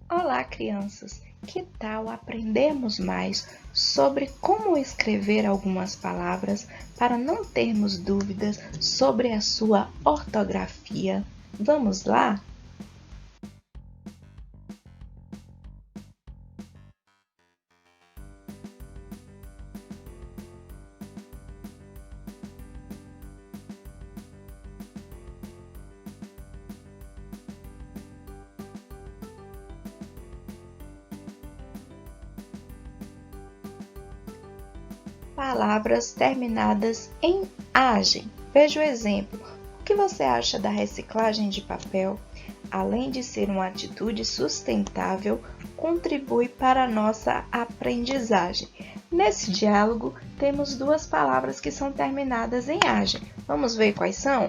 Olá, crianças! Que tal aprendermos mais sobre como escrever algumas palavras para não termos dúvidas sobre a sua ortografia? Vamos lá? Palavras terminadas em agem. Veja o exemplo. O que você acha da reciclagem de papel? Além de ser uma atitude sustentável, contribui para a nossa aprendizagem. Nesse diálogo, temos duas palavras que são terminadas em agem. Vamos ver quais são?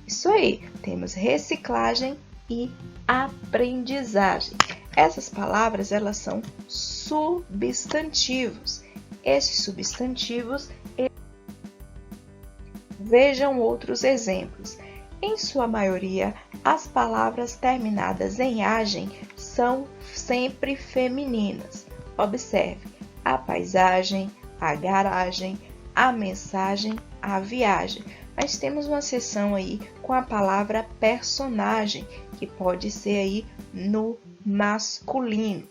Isso aí, temos reciclagem e aprendizagem. Essas palavras, elas são substantivos. Esses substantivos, vejam outros exemplos. Em sua maioria, as palavras terminadas em agem são sempre femininas. Observe: a paisagem, a garagem, a mensagem, a viagem. Mas temos uma seção aí com a palavra personagem, que pode ser aí no masculino.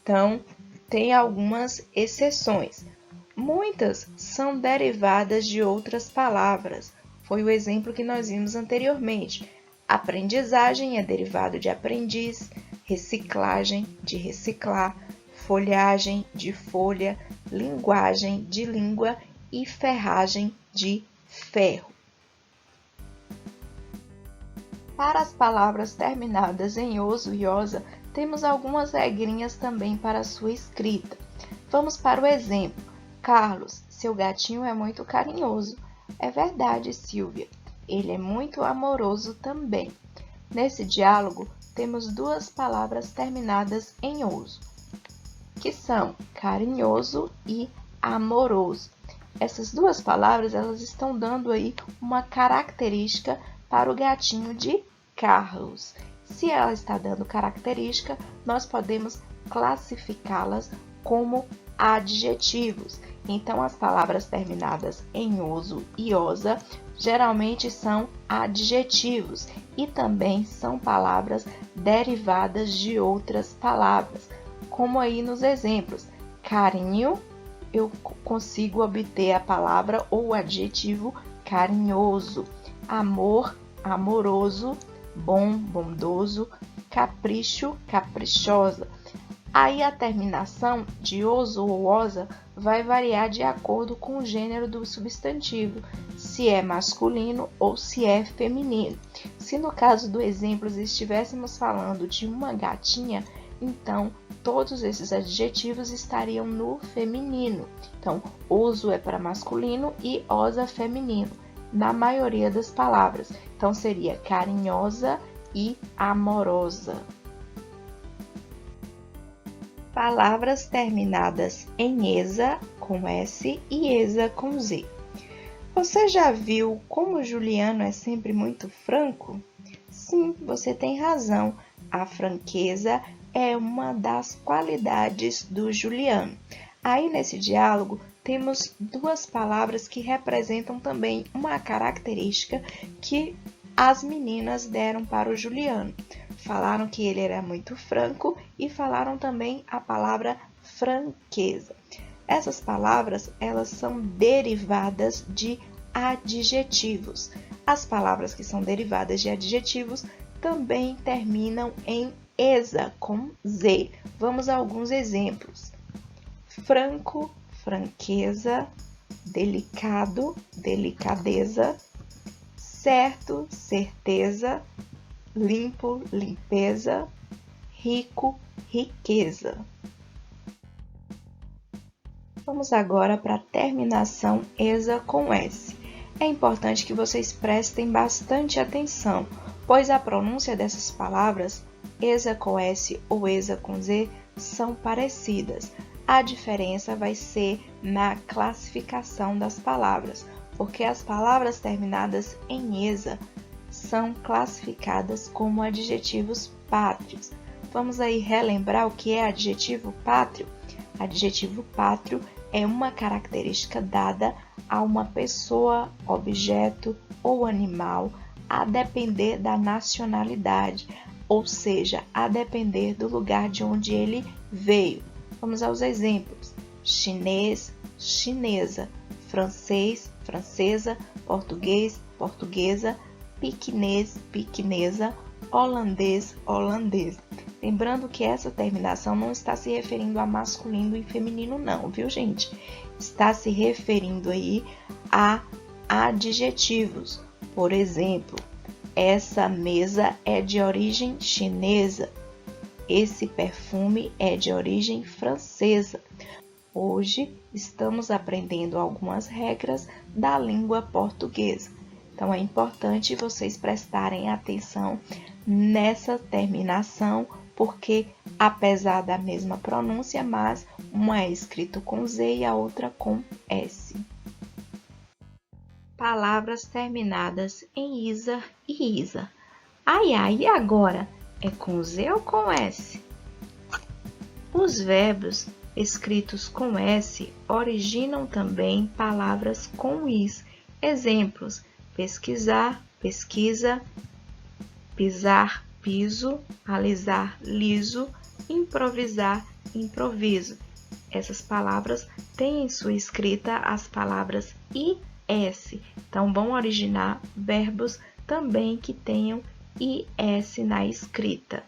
Então, tem algumas exceções. Muitas são derivadas de outras palavras. Foi o exemplo que nós vimos anteriormente. Aprendizagem é derivado de aprendiz, reciclagem, de reciclar, folhagem, de folha, linguagem, de língua e ferragem, de ferro. Para as palavras terminadas em oso e osa, temos algumas regrinhas também para a sua escrita. Vamos para o exemplo. Carlos, seu gatinho é muito carinhoso. É verdade, Silvia. Ele é muito amoroso também. Nesse diálogo, temos duas palavras terminadas em oso, que são carinhoso e amoroso. Essas duas palavras, elas estão dando aí uma característica para o gatinho de Carlos. Se ela está dando característica, nós podemos classificá-las como adjetivos. Então, as palavras terminadas em oso e osa geralmente são adjetivos e também são palavras derivadas de outras palavras, como aí nos exemplos. Carinho, eu consigo obter a palavra ou o adjetivo carinhoso. Amor, amoroso. Bom, bondoso. Capricho, caprichosa. Aí a terminação de oso ou osa vai variar de acordo com o gênero do substantivo, se é masculino ou se é feminino. Se no caso do exemplo estivéssemos falando de uma gatinha, então todos esses adjetivos estariam no feminino. Então, oso é para masculino e osa feminino, na maioria das palavras. Então, seria carinhosa e amorosa. Palavras terminadas em esa com S e esa com Z. Você já viu como Juliano é sempre muito franco? Sim, você tem razão. A franqueza é uma das qualidades do Juliano. Aí nesse diálogo temos duas palavras que representam também uma característica que as meninas deram para o Juliano. Falaram que ele era muito franco e falaram também a palavra franqueza. Essas palavras, elas são derivadas de adjetivos. As palavras que são derivadas de adjetivos também terminam em esa, com Z. Vamos a alguns exemplos. Franco, franqueza. Delicado, delicadeza. Certo, certeza. Limpo, limpeza. Rico, riqueza. Vamos agora para a terminação esa com S. É importante que vocês prestem bastante atenção, pois a pronúncia dessas palavras, esa com S ou esa com Z, são parecidas. A diferença vai ser na classificação das palavras, porque as palavras terminadas em esa são classificadas como adjetivos pátrios. Vamos aí relembrar o que é adjetivo pátrio? Adjetivo pátrio é uma característica dada a uma pessoa, objeto ou animal, a depender da nacionalidade, ou seja, a depender do lugar de onde ele veio. Vamos aos exemplos: chinês, chinesa, francês, francesa, português, portuguesa, piquinês, piquinesa, holandês, holandês. Lembrando que essa terminação não está se referindo a masculino e feminino não, viu, gente? Está se referindo aí a adjetivos. Por exemplo, essa mesa é de origem chinesa. Esse perfume é de origem francesa. Hoje estamos aprendendo algumas regras da língua portuguesa. Então é importante vocês prestarem atenção nessa terminação, porque apesar da mesma pronúncia, mas uma é escrito com Z e a outra com S. Palavras terminadas em isa e isa. Ai, ai, e agora? É com Z ou com S? Os verbos escritos com S originam também palavras com is. Exemplos: pesquisar, pesquisa, pisar, piso, alisar, liso, improvisar, improviso. Essas palavras têm em sua escrita as palavras i, s. Então, vão originar verbos também que tenham is na escrita.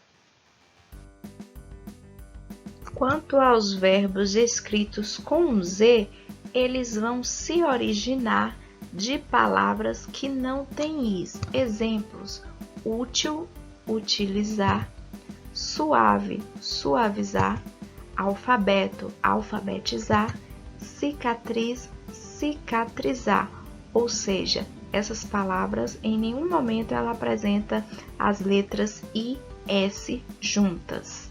Quanto aos verbos escritos com z, eles vão se originar de palavras que não têm is. Exemplos: útil, utilizar, suave, suavizar, alfabeto, alfabetizar, cicatriz, cicatrizar. Ou seja, essas palavras em nenhum momento ela apresenta as letras i, s juntas.